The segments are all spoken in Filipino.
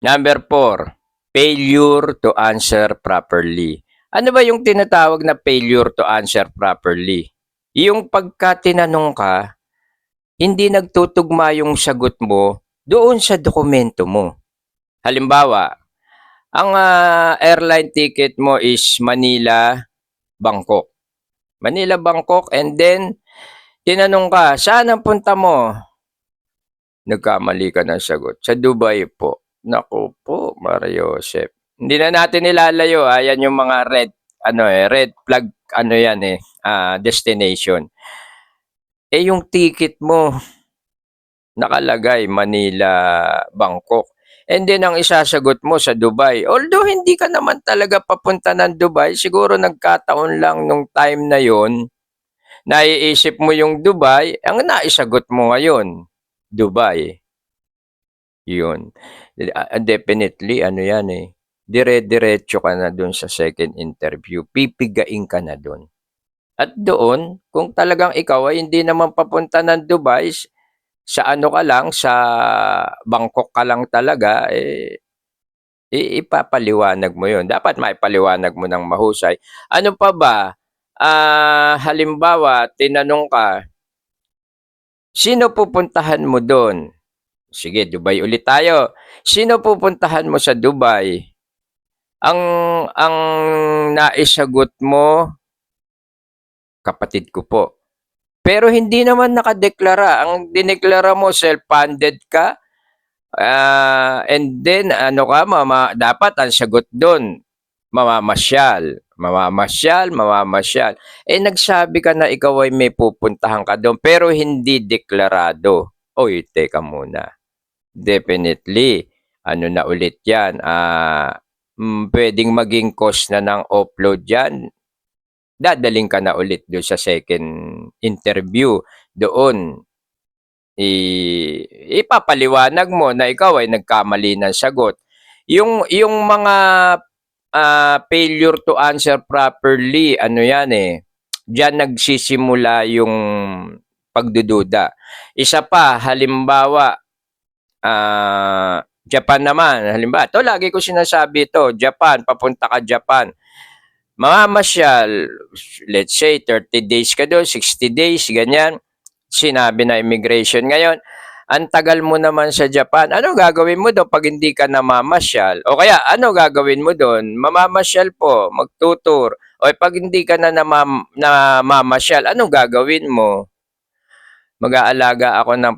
Number 4, failure to answer properly. Ano ba yung tinatawag na failure to answer properly? Yung pagka tinanong ka, hindi nagtutugma yung sagot mo doon sa dokumento mo. Halimbawa, ang airline ticket mo is Manila, Bangkok. Manila, Bangkok, and then tinanong ka, saan ang punta mo? Nagkamali ka ng sagot. Sa Dubai po. Naku po, Mario Joseph. Hindi na natin nilalayo. Yan yung mga red flag, destination. Yung ticket mo, nakalagay Manila, Bangkok. And then ang isasagot mo sa Dubai. Although hindi ka naman talaga papunta ng Dubai, siguro nagkataon lang nung time na yon, naiisip mo yung Dubai, ang naisagot mo ngayon, Dubai. Yun. Definitely, yan eh. Dire-diretso ka na dun sa second interview. Pipigain ka na dun. At doon, kung talagang ikaw ay hindi naman papunta ng Dubai, sa ka lang, sa Bangkok ka lang talaga, ipapaliwanag mo yun. Dapat maipaliwanag mo ng mahusay. Ano pa ba? Halimbawa, tinanong ka, sino pupuntahan mo doon? Sige, Dubai ulit tayo. Sino pupuntahan mo sa Dubai? Ang naisagot mo, kapatid ko po. Pero hindi naman nakadeklara. Ang dineklara mo, self-funded ka. And then, dapat ang sagot doon, mamamasyal. Nagsabi ka na ikaw ay may pupuntahan ka doon, pero hindi deklarado. Oy, teka muna. Definitely, na ulit yan. Pwedeng maging cause na ng upload yan. Dadaling ka na ulit doon sa second interview. Doon, ipapaliwanag mo na ikaw ay nagkamali ng sagot. Yung mga failure to answer properly, diyan nagsisimula yung pagdududa. Isa pa, halimbawa, Japan naman, halimbawa, lagi ko sinasabi ito, Japan, papunta ka Japan. Mamamasyal, let's say 30 days ka doon, 60 days, ganyan. Sinabi na immigration ngayon, ang tagal mo naman sa Japan, ano gagawin mo doon pag hindi ka namamasyal? O kaya, ano gagawin mo doon? Mamamasyal po, magtutur. O pag hindi ka na namamasyal, ano gagawin mo? Mag-aalaga ako ng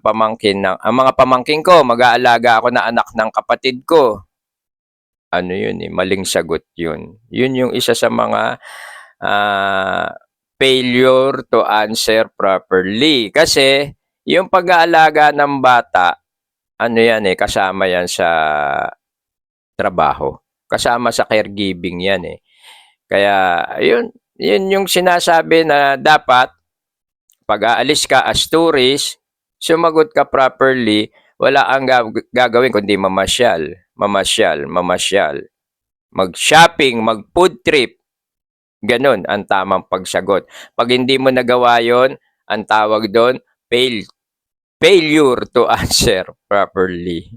ang mga pamangkin ko, mag-aalaga ako na anak ng kapatid ko. Yun eh, maling sagot yun. Yun yung isa sa mga failure to answer properly. Kasi, yung pag-aalaga ng bata, kasama yan sa trabaho. Kasama sa caregiving yan eh. Kaya, yun yung sinasabi na dapat, pag aalis ka as tourist, sumagot ka properly, wala ang gagawin kundi mamasyal. Mag-shopping, mag-food trip. Ganon ang tamang pagsagot. Pag hindi mo nagawa yon, ang tawag doon, failure to answer properly.